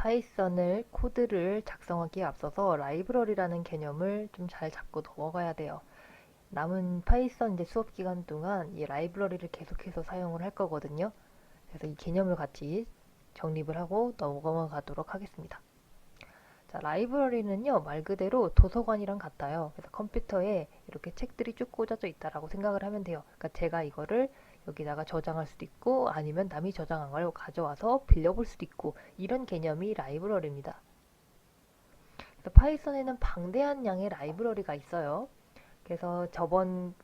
파이썬을 코드를 작성하기에 앞서서 라이브러리라는 개념을 좀 잘 잡고 넘어가야 돼요. 남은 파이썬 이제 수업 기간 동안 이 라이브러리를 계속해서 사용을 할 거거든요. 그래서 이 개념을 같이 정립을 하고 넘어가도록 하겠습니다. 자, 라이브러리는요, 말 그대로 도서관이랑 같아요. 그래서 컴퓨터에 이렇게 책들이 쭉 꽂아져 있다라고 생각을 하면 돼요. 그러니까 제가 이거를 여기다가 저장할 수도 있고 아니면 남이 저장한 걸 가져와서 빌려볼 수도 있고 이런 개념이 라이브러리입니다. 그래서 파이썬에는 방대한 양의 라이브러리가 있어요. 그래서 저번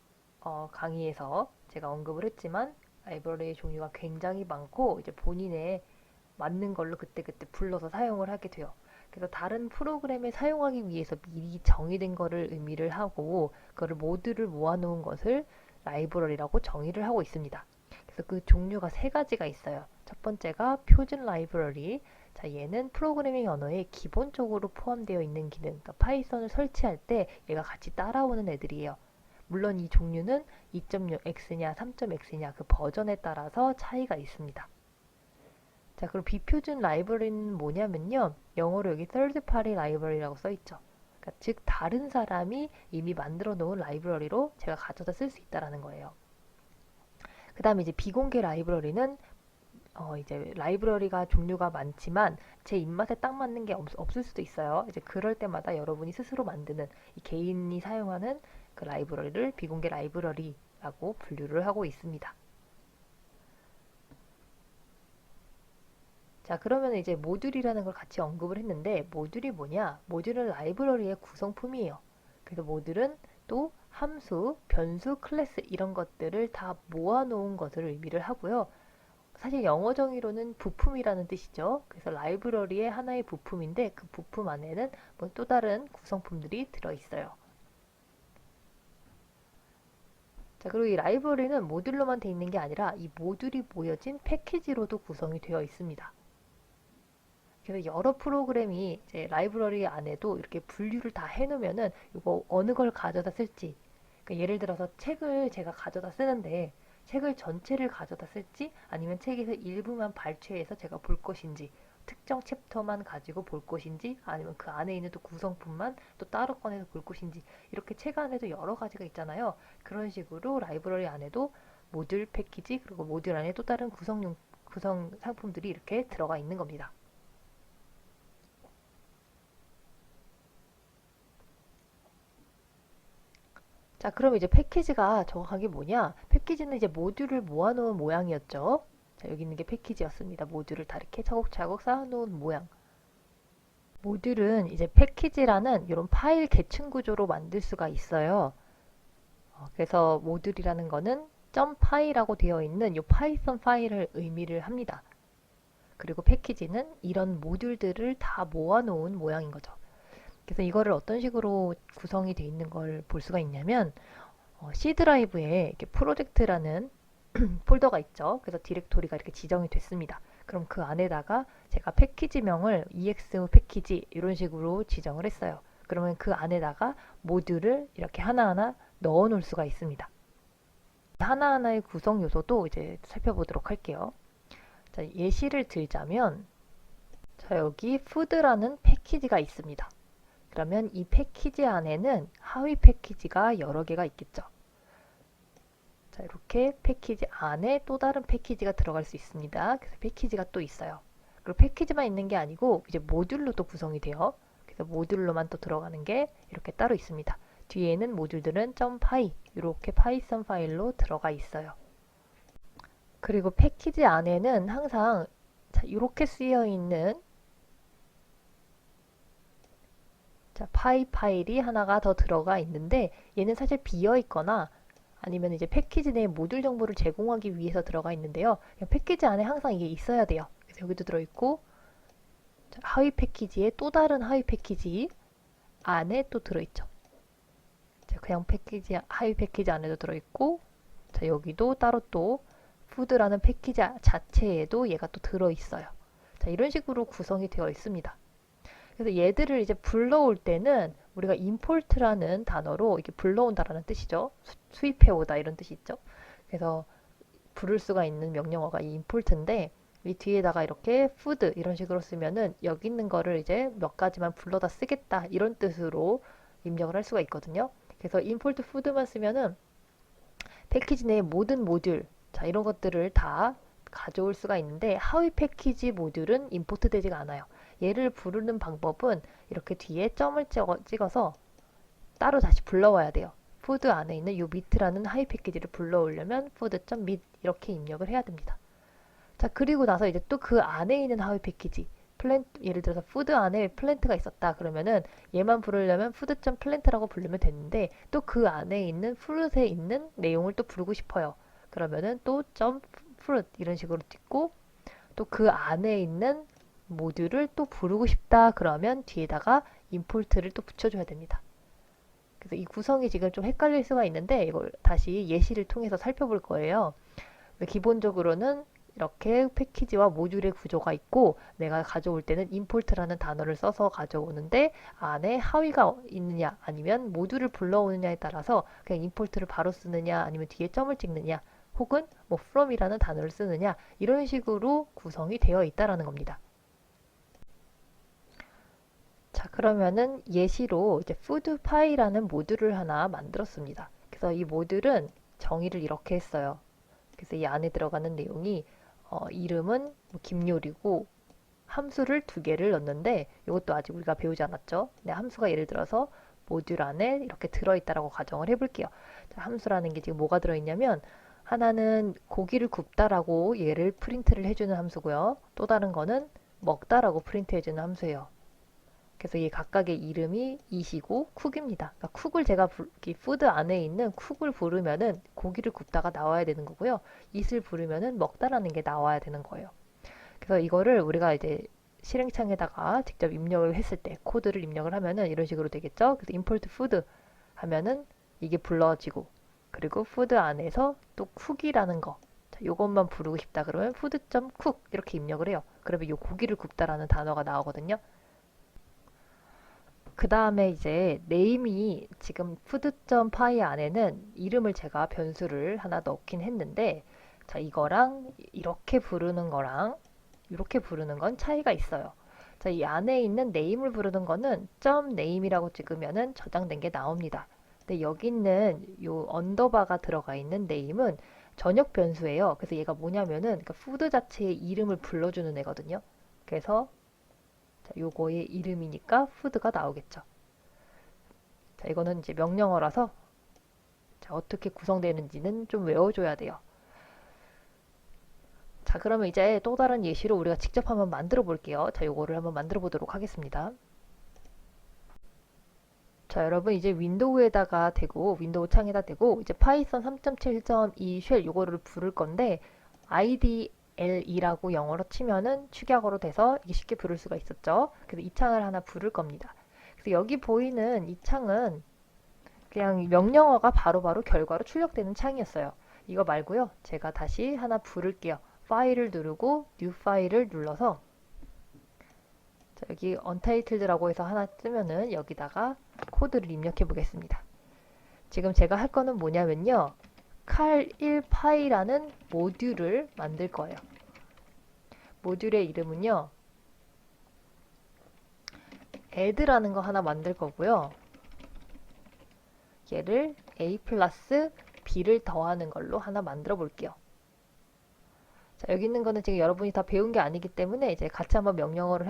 강의에서 제가 언급을 했지만 라이브러리의 종류가 굉장히 많고 이제 본인의 맞는 걸로 그때그때 불러서 사용을 하게 돼요. 그래서 다른 프로그램에 사용하기 위해서 미리 정의된 거를 의미를 하고 그거를 모듈을 모아놓은 것을 라이브러리라고 정의를 하고 있습니다. 그래서 그 종류가 세 가지가 있어요. 첫 번째가 표준 라이브러리. 자, 얘는 프로그래밍 언어에 기본적으로 포함되어 있는 기능, 그러니까 파이썬을 설치할 때 얘가 같이 따라오는 애들이에요. 물론 이 종류는 2.0x냐 3.x냐 그 버전에 따라서 차이가 있습니다. 자, 그럼 비표준 라이브러리는 뭐냐면요. 영어로 여기 third party library라고 써있죠. 그러니까 즉 다른 사람이 이미 만들어 놓은 라이브러리로 제가 가져다 쓸 수 있다라는 거예요. 그 다음에 이제 비공개 라이브러리는 이제 라이브러리가 종류가 많지만 제 입맛에 딱 맞는 게 없을 수도 있어요. 이제 그럴 때마다 여러분이 스스로 만드는 이 개인이 사용하는 그 라이브러리를 비공개 라이브러리라고 분류를 하고 있습니다. 자, 그러면 이제 모듈이라는 걸 같이 언급을 했는데 모듈이 뭐냐? 모듈은 라이브러리의 구성품이에요. 그래서 모듈은 또 함수, 변수, 클래스 이런 것들을 다 모아놓은 것을 의미를 하고요. 사실 영어 정의로는 부품이라는 뜻이죠. 그래서 라이브러리의 하나의 부품인데 그 부품 안에는 뭐 또 다른 구성품들이 들어있어요. 자, 그리고 이 라이브러리는 모듈로만 되어 있는 게 아니라 이 모듈이 모여진 패키지로도 구성이 되어 있습니다. 그래서 여러 프로그램이 이제 라이브러리 안에도 이렇게 분류를 다 해놓으면은 이거 어느 걸 가져다 쓸지. 그러니까 예를 들어서 책을 제가 가져다 쓰는데 책을 전체를 가져다 쓸지 아니면 책에서 일부만 발췌해서 제가 볼 것인지 특정 챕터만 가지고 볼 것인지 아니면 그 안에 있는 또 구성품만 또 따로 꺼내서 볼 것인지 이렇게 책 안에도 여러 가지가 있잖아요. 그런 식으로 라이브러리 안에도 모듈 패키지 그리고 모듈 안에 또 다른 구성 상품들이 이렇게 들어가 있는 겁니다. 자, 그럼 이제 패키지가 정확하게 뭐냐? 패키지는 이제 모듈을 모아놓은 모양이었죠. 자, 여기 있는 게 패키지였습니다. 모듈을 다 이렇게 차곡차곡 쌓아놓은 모양. 모듈은 이제 패키지라는 이런 파일 계층 구조로 만들 수가 있어요. 그래서 모듈이라는 거는 .py라고 되어 있는 이 파이썬 파일을 의미를 합니다. 그리고 패키지는 이런 모듈들을 다 모아놓은 모양인 거죠. 그래서 이거를 어떤 식으로 구성이 되어 있는 걸 볼 수가 있냐면 C 드라이브에 이렇게 프로젝트라는 폴더가 있죠. 그래서 디렉토리가 이렇게 지정이 됐습니다. 그럼 그 안에다가 제가 패키지명을 EX 패키지 이런 식으로 지정을 했어요. 그러면 그 안에다가 모듈을 이렇게 하나하나 넣어 놓을 수가 있습니다. 하나하나의 구성 요소도 이제 살펴보도록 할게요. 자, 예시를 들자면 자, 여기 food라는 패키지가 있습니다. 그러면 이 패키지 안에는 하위 패키지가 여러 개가 있겠죠. 자, 이렇게 패키지 안에 또 다른 패키지가 들어갈 수 있습니다. 그래서 패키지가 또 있어요. 그리고 패키지만 있는 게 아니고 이제 모듈로도 구성이 돼요. 그래서 모듈로만 또 들어가는 게 이렇게 따로 있습니다. 뒤에는 모듈들은 .py 이렇게 파이썬 파일로 들어가 있어요. 그리고 패키지 안에는 항상 자, 이렇게 쓰여 있는 자, 파이 파일이 하나가 더 들어가 있는데 얘는 사실 비어 있거나 아니면 이제 패키지 내 모듈 정보를 제공하기 위해서 들어가 있는데요. 패키지 안에 항상 이게 있어야 돼요. 그래서 여기도 들어있고 하위 패키지에 또 다른 하위 패키지 안에 또 들어있죠. 그냥 패키지 하위 패키지 안에도 들어있고 자, 여기도 따로 또 푸드라는 패키지 자체에도 얘가 또 들어있어요. 자, 이런 식으로 구성이 되어 있습니다. 그래서 얘들을 이제 불러올 때는 우리가 import라는 단어로 이렇게 불러온다라는 뜻이죠. 수입해오다 이런 뜻이 있죠. 그래서 부를 수가 있는 명령어가 이 import인데 이 뒤에다가 이렇게 food 이런 식으로 쓰면은 여기 있는 거를 이제 몇 가지만 불러다 쓰겠다 이런 뜻으로 입력을 할 수가 있거든요. 그래서 import food만 쓰면은 패키지 내의 모든 모듈, 자, 이런 것들을 다 가져올 수가 있는데 하위 패키지 모듈은 임포트 되지가 않아요. 얘를 부르는 방법은 이렇게 뒤에 점을 찍어서 따로 다시 불러와야 돼요. 푸드 안에 있는 이 밑이라는 하위 패키지를 불러오려면 food.mit 이렇게 입력을 해야 됩니다. 자, 그리고 나서 이제 또 그 안에 있는 하위 패키지 플랜트, 예를 들어서 푸드 안에 플랜트가 있었다 그러면은 얘만 부르려면 food.plant라고 부르면 되는데 또 그 안에 있는 fruit에 있는 내용을 또 부르고 싶어요. 그러면은 또 .fruit 이런 식으로 찍고 또 그 안에 있는 모듈을 또 부르고 싶다 그러면 뒤에다가 import를 또 붙여줘야 됩니다. 그래서 이 구성이 지금 좀 헷갈릴 수가 있는데 이걸 다시 예시를 통해서 살펴볼 거예요. 기본적으로는 이렇게 패키지와 모듈의 구조가 있고 내가 가져올 때는 import라는 단어를 써서 가져오는데 안에 하위가 있느냐 아니면 모듈을 불러오느냐에 따라서 그냥 import를 바로 쓰느냐 아니면 뒤에 점을 찍느냐 혹은 뭐 from이라는 단어를 쓰느냐 이런 식으로 구성이 되어 있다라는 겁니다. 자, 그러면은 예시로 이제 foodpie라는 모듈을 하나 만들었습니다. 그래서 이 모듈은 정의를 이렇게 했어요. 그래서 이 안에 들어가는 내용이 이름은 뭐 김요리고 함수를 두 개를 넣는데 이것도 아직 우리가 배우지 않았죠. 네, 함수가 예를 들어서 모듈 안에 이렇게 들어있다라고 가정을 해볼게요. 자, 함수라는 게 지금 뭐가 들어있냐면 하나는 고기를 굽다라고 얘를 프린트를 해주는 함수고요. 또 다른 거는 먹다라고 프린트 해주는 함수예요. 그래서 이 각각의 이름이 이시고 쿡입니다. 그러니까 쿡을 제가 이 푸드 안에 있는 쿡을 부르면은 고기를 굽다가 나와야 되는 거고요. it을 부르면은 먹다라는 게 나와야 되는 거예요. 그래서 이거를 우리가 이제 실행창에다가 직접 입력을 했을 때 코드를 입력을 하면은 이런 식으로 되겠죠. 그래서 import food 하면은 이게 불러지고 그리고 food 안에서 또 쿡이라는 거 요것만 부르고 싶다 그러면 food.cook 이렇게 입력을 해요. 그러면 이 고기를 굽다라는 단어가 나오거든요. 그 다음에 이제 네임이 지금 푸드.py 안에는 이름을 제가 변수를 하나 넣긴 했는데 자 이거랑 이렇게 부르는 거랑 이렇게 부르는 건 차이가 있어요. 자, 이 안에 있는 네임을 부르는 거는 .name이라고 찍으면은 저장된 게 나옵니다. 근데 여기 있는 요 언더바가 들어가 있는 네임은 전역 변수예요. 그래서 얘가 뭐냐면은 그러니까 푸드 자체의 이름을 불러주는 애거든요. 그래서 자, 요거의 이름이니까 푸드가 나오겠죠. 자, 이거는 이제 명령어라서 자, 어떻게 구성되는지는 좀 외워줘야 돼요. 자, 그러면 이제 또 다른 예시로 우리가 직접 한번 만들어 볼게요. 자, 요거를 한번 만들어 보도록 하겠습니다. 자, 여러분 이제 윈도우에다가 대고 윈도우 창에다 대고 이제 파이썬 3.7.2 쉘 요거를 부를 건데 IDLE라고 영어로 치면은 축약어로 돼서 이게 쉽게 부를 수가 있었죠. 그래서 이 창을 하나 부를 겁니다. 그래서 여기 보이는 이 창은 그냥 명령어가 바로바로 결과로 출력되는 창이었어요. 이거 말고요. 제가 다시 하나 부를게요. 파일을 누르고 뉴 파일을 눌러서 자, 여기 untitled라고 해서 하나 뜨면은 여기다가 코드를 입력해 보겠습니다. 지금 제가 할 거는 뭐냐면요. cal1파이라는 모듈을 만들 거예요. 모듈의 이름은요. add라는 거 하나 만들 거고요. 얘를 a 플러스 b를 더하는 걸로 하나 만들어 볼게요. 자, 여기 있는 거는 지금 여러분이 다 배운 게 아니기 때문에 이제 같이 한번 명령을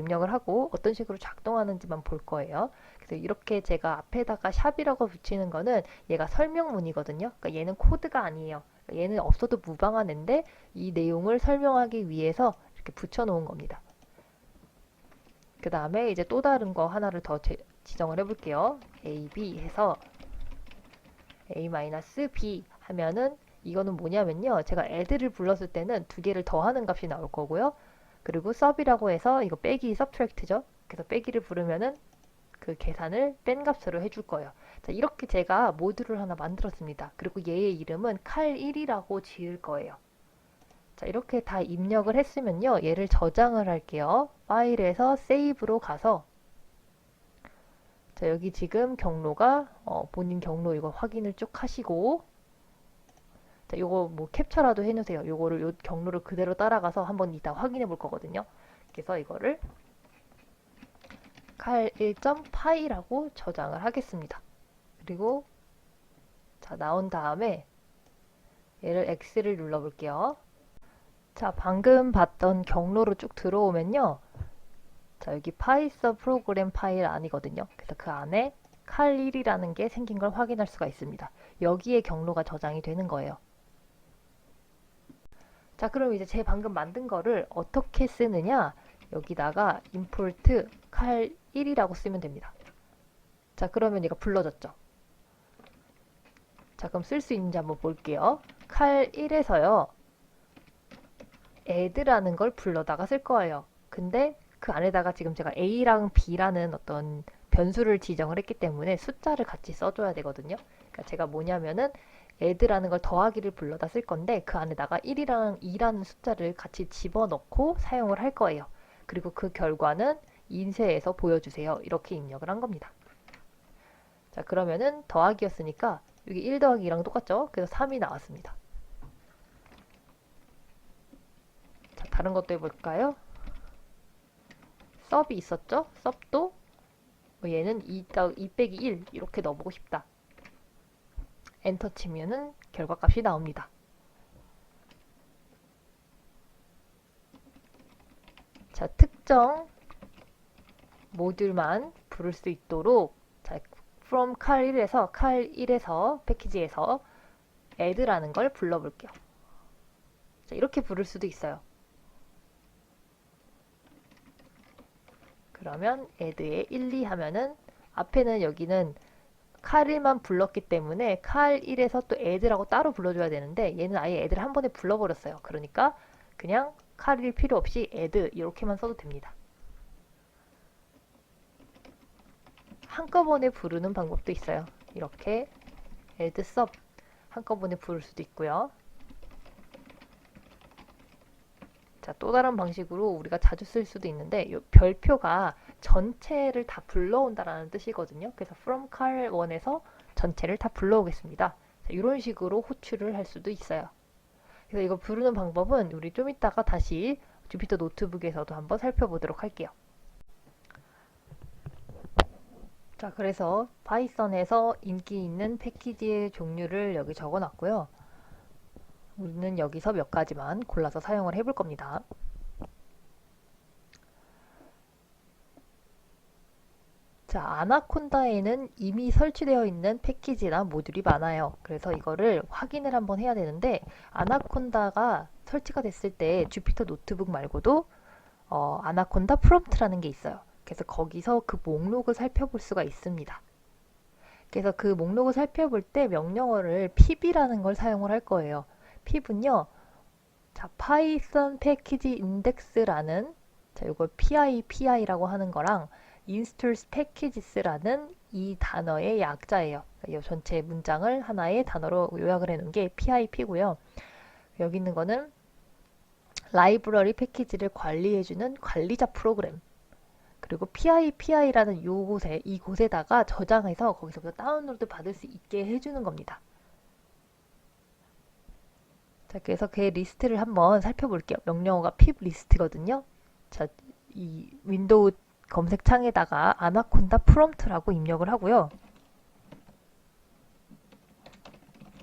입력을 하고 어떤 식으로 작동하는지만 볼 거예요. 그래서 이렇게 제가 앞에다가 샵이라고 붙이는 거는 얘가 설명문이거든요. 그러니까 얘는 코드가 아니에요. 그러니까 얘는 없어도 무방한 앤데 이 내용을 설명하기 위해서 이렇게 붙여놓은 겁니다. 그 다음에 이제 또 다른 거 하나를 더 지정을 해볼게요. A, B 해서 A-B 하면은 이거는 뭐냐면요. 제가 add를 불렀을 때는 두 개를 더하는 값이 나올 거고요. 그리고 sub이라고 해서 이거 빼기 subtract죠. 그래서 빼기를 부르면은 그 계산을 뺀 값으로 해줄 거예요. 자, 이렇게 제가 모듈을 하나 만들었습니다. 그리고 얘의 이름은 cal1이라고 지을 거예요. 자, 이렇게 다 입력을 했으면요. 얘를 저장을 할게요. 파일에서 save로 가서 자, 여기 지금 경로가 본인 경로 이거 확인을 쭉 하시고 자, 요거 뭐 캡처라도 해놓으세요. 요거를 요 경로를 그대로 따라가서 한번 이따 확인해 볼 거거든요. 그래서 이거를 cal1.py라고 저장을 하겠습니다. 그리고 자, 나온 다음에 얘를 X를 눌러 볼게요. 자, 방금 봤던 경로로 쭉 들어오면요. 자, 여기 파이썬 프로그램 파일 아니거든요. 그래서 그 안에 cal1이라는 게 생긴 걸 확인할 수가 있습니다. 여기에 경로가 저장이 되는 거예요. 자, 그럼 이제 제 방금 만든 거를 어떻게 쓰느냐? 여기다가 import cal1이라고 쓰면 됩니다. 자, 그러면 얘가 불러졌죠. 자, 그럼 쓸 수 있는지 한번 볼게요. cal1에서요. add라는 걸 불러다가 쓸 거예요. 근데 그 안에다가 지금 제가 a랑 b라는 어떤 변수를 지정을 했기 때문에 숫자를 같이 써줘야 되거든요. 그러니까 제가 뭐냐면은 add라는 걸 더하기를 불러다 쓸 건데 그 안에다가 1이랑 2라는 숫자를 같이 집어넣고 사용을 할 거예요. 그리고 그 결과는 인쇄해서 보여주세요. 이렇게 입력을 한 겁니다. 자, 그러면은 더하기였으니까 여기 1 더하기 2랑 똑같죠? 그래서 3이 나왔습니다. 자, 다른 것도 해볼까요? 섭이 있었죠? 섭도 얘는 2 빼기 1 이렇게 넣어보고 싶다. 엔터 치면은 결과값이 나옵니다. 자, 특정 모듈만 부를 수 있도록 자, from cal1에서 패키지에서 add라는 걸 불러볼게요. 자, 이렇게 부를 수도 있어요. 그러면 add에 1, 2 하면은 앞에는 여기는 cal1만 불렀기 때문에 cal1에서 또 add라고 따로 불러줘야 되는데 얘는 아예 add를 한 번에 불러버렸어요. 그러니까 그냥 cal1 필요 없이 add 이렇게만 써도 됩니다. 한꺼번에 부르는 방법도 있어요. 이렇게 add sub 한꺼번에 부를 수도 있고요. 자, 또 다른 방식으로 우리가 자주 쓸 수도 있는데 이 별표가 전체를 다 불러온다라는 뜻이거든요. 그래서 from cal1에서 전체를 다 불러오겠습니다. 자, 이런 식으로 호출을 할 수도 있어요. 그래서 이거 부르는 방법은 우리 좀 이따가 다시 주피터 노트북에서도 한번 살펴보도록 할게요. 자, 그래서 파이썬에서 인기 있는 패키지의 종류를 여기 적어놨고요. 우리는 여기서 몇 가지만 골라서 사용을 해볼 겁니다. 자, 아나콘다에는 이미 설치되어 있는 패키지나 모듈이 많아요. 그래서 이거를 확인을 한번 해야 되는데 아나콘다가 설치가 됐을 때 주피터 노트북 말고도 아나콘다 프롬프트라는 게 있어요. 그래서 거기서 그 목록을 살펴볼 수가 있습니다. 그래서 그 목록을 살펴볼 때 명령어를 pip이라는 걸 사용을 할 거예요. pip은요, 자, 파이썬 패키지 인덱스라는 자, 이걸 PIPI라고 하는 거랑 installs packages라는 이 단어의 약자예요. 이 전체 문장을 하나의 단어로 요약을 해놓은 게 PIP고요. 여기 있는 거는 라이브러리 패키지를 관리해주는 관리자 프로그램. 그리고 PIPI라는 이곳에다가 저장해서 거기서부터 다운로드 받을 수 있게 해주는 겁니다. 자, 그래서 그 리스트를 한번 살펴볼게요. 명령어가 pip 리스트거든요. 자, 이 윈도우 검색창에다가 아나콘다 프롬프트라고 입력을 하고요.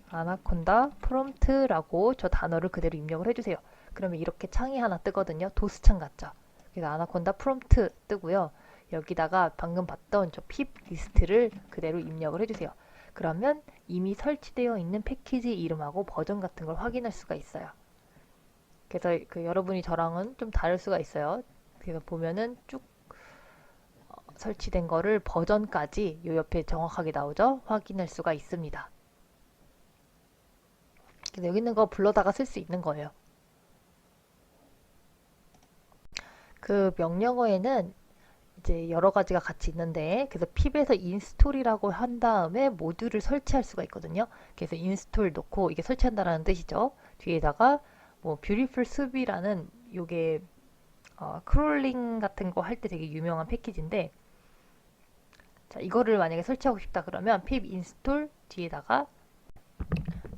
아나콘다 프롬프트라고 저 단어를 그대로 입력을 해주세요. 그러면 이렇게 창이 하나 뜨거든요. 도스창 같죠? 그래서 아나콘다 프롬프트 뜨고요. 여기다가 방금 봤던 저 pip 리스트를 그대로 입력을 해주세요. 그러면 이미 설치되어 있는 패키지 이름하고 버전 같은 걸 확인할 수가 있어요. 그래서 그 여러분이 저랑은 좀 다를 수가 있어요. 그래서 보면은 쭉 설치된 거를 버전까지 요 옆에 정확하게 나오죠? 확인할 수가 있습니다. 그래서 여기 있는 거 불러다가 쓸 수 있는 거예요. 그 명령어에는 이제 여러 가지가 같이 있는데 그래서 pip에서 install이라고 한 다음에 모듈을 설치할 수가 있거든요. 그래서 install 놓고 이게 설치한다라는 뜻이죠. 뒤에다가 뭐 beautiful soup이라는 요게 크롤링 같은 거 할 때 되게 유명한 패키지인데 자, 이거를 만약에 설치하고 싶다 그러면 pip install 뒤에다가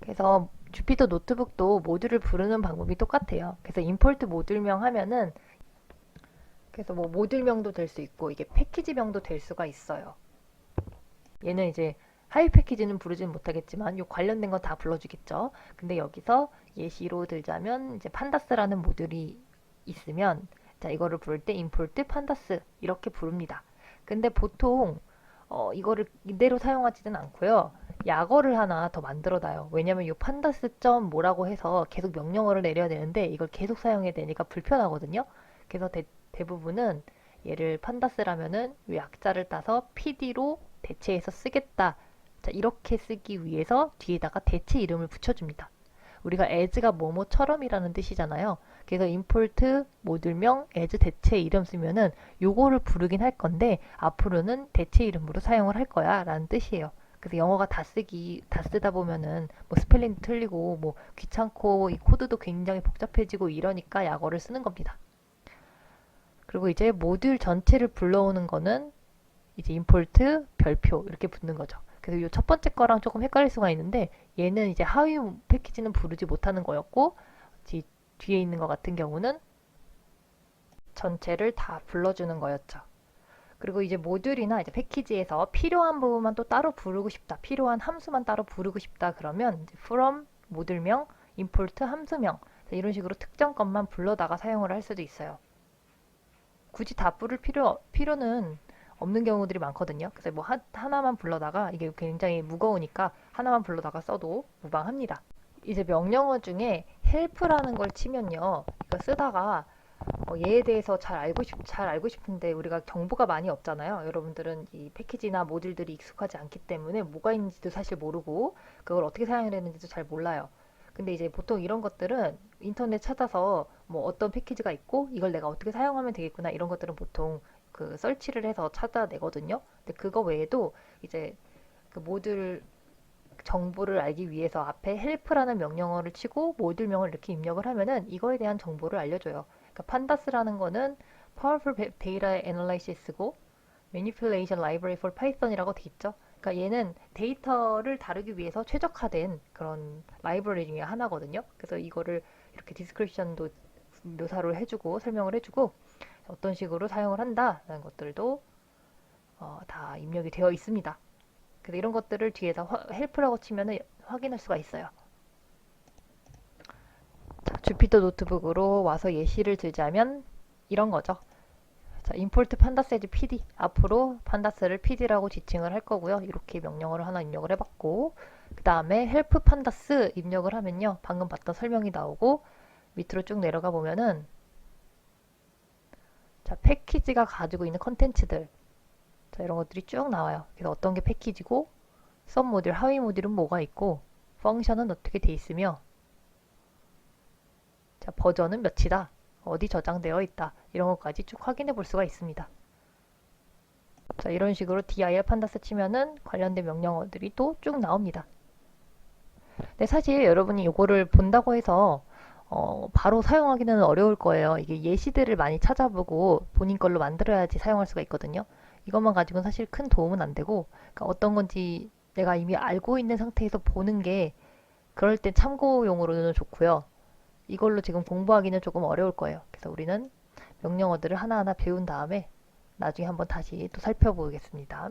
그래서 주피터 노트북도 모듈을 부르는 방법이 똑같아요. 그래서 임포트 모듈명 하면은 그래서 뭐 모듈명도 될 수 있고 이게 패키지명도 될 수가 있어요. 얘는 이제 하위 패키지는 부르지는 못하겠지만 요 관련된 건 다 불러주겠죠. 근데 여기서 예시로 들자면 이제 판다스라는 모듈이 있으면 자 이거를 부를 때 임포트 판다스 이렇게 부릅니다. 근데 보통 이거를 이대로 사용하지는 않고요. 약어를 하나 더 만들어 놔요. 왜냐면 이 판다스 점 뭐라고 해서 계속 명령어를 내려야 되는데 이걸 계속 사용해야 되니까 불편하거든요. 그래서 대부분은 얘를 판다스라면은 이 약자를 따서 PD로 대체해서 쓰겠다. 자, 이렇게 쓰기 위해서 뒤에다가 대체 이름을 붙여줍니다. 우리가 as가 뭐뭐처럼이라는 뜻이잖아요. 그래서 import 모듈명 as 대체 이름 쓰면은 요거를 부르긴 할 건데 앞으로는 대체 이름으로 사용을 할 거야 라는 뜻이에요. 그래서 영어가 다 쓰다 보면은 뭐 스펠링도 틀리고 뭐 귀찮고 이 코드도 굉장히 복잡해지고 이러니까 약어를 쓰는 겁니다. 그리고 이제 모듈 전체를 불러오는 거는 이제 import 별표 이렇게 붙는 거죠. 그래서 이 첫 번째 거랑 조금 헷갈릴 수가 있는데 얘는 이제 하위 패키지는 부르지 못하는 거였고 뒤에 있는 것 같은 경우는 전체를 다 불러주는 거였죠. 그리고 이제 모듈이나 이제 패키지에서 필요한 부분만 또 따로 부르고 싶다. 필요한 함수만 따로 부르고 싶다. 그러면 이제 from 모듈명, import 함수명 이런 식으로 특정 것만 불러다가 사용을 할 수도 있어요. 굳이 다 부를 필요는 없는 경우들이 많거든요. 그래서 뭐 하나만 불러다가 이게 굉장히 무거우니까 하나만 불러다가 써도 무방합니다. 이제 명령어 중에 help라는 걸 치면요. 이거 쓰다가 얘에 대해서 잘 알고 싶은데 우리가 정보가 많이 없잖아요. 여러분들은 이 패키지나 모듈들이 익숙하지 않기 때문에 뭐가 있는지도 사실 모르고 그걸 어떻게 사용해야 되는지도 잘 몰라요. 근데 이제 보통 이런 것들은 인터넷 찾아서 뭐 어떤 패키지가 있고 이걸 내가 어떻게 사용하면 되겠구나 이런 것들은 보통 그 설치를 해서 찾아내거든요. 근데 그거 외에도 이제 그 모듈 정보를 알기 위해서 앞에 help라는 명령어를 치고 모듈명을 이렇게 입력을 하면은 이거에 대한 정보를 알려줘요. 그러니까 pandas-라는 거는 Powerful Data Analysis고 Manipulation Library for Python이라고 돼 있죠. 그러니까 얘는 데이터를 다루기 위해서 최적화된 그런 라이브러리 중에 하나거든요. 그래서 이거를 이렇게 디스크립션도 묘사를 해주고 설명을 해주고 어떤 식으로 사용을 한다라는 것들도 다 입력이 되어 있습니다. 그래서 이런 것들을 뒤에서 헬프라고 치면 확인할 수가 있어요. 자, 주피터 노트북으로 와서 예시를 들자면 이런 거죠. 자, import pandas as pd. 앞으로 pandas를 pd라고 지칭을 할 거고요. 이렇게 명령어를 하나 입력을 해봤고 그 다음에 help pandas 입력을 하면요. 방금 봤던 설명이 나오고 밑으로 쭉 내려가 보면은 자, 패키지가 가지고 있는 컨텐츠들 자, 이런 것들이 쭉 나와요. 그래서 어떤 게 패키지고 썸 모듈, 하위 모듈은 뭐가 있고 펑션은 어떻게 돼 있으며 자, 버전은 몇이다. 어디 저장되어 있다. 이런 것까지 쭉 확인해 볼 수가 있습니다. 자, 이런 식으로 dir 판다스 치면은 관련된 명령어들이 또 쭉 나옵니다. 근데 사실 여러분이 이거를 본다고 해서 바로 사용하기는 어려울 거예요. 이게 예시들을 많이 찾아보고 본인 걸로 만들어야지 사용할 수가 있거든요. 이것만 가지고는 사실 큰 도움은 안 되고 그러니까 어떤 건지 내가 이미 알고 있는 상태에서 보는 게 그럴 땐 참고용으로는 좋고요. 이걸로 지금 공부하기는 조금 어려울 거예요. 그래서 우리는 명령어들을 하나하나 배운 다음에 나중에 한번 다시 또 살펴보겠습니다.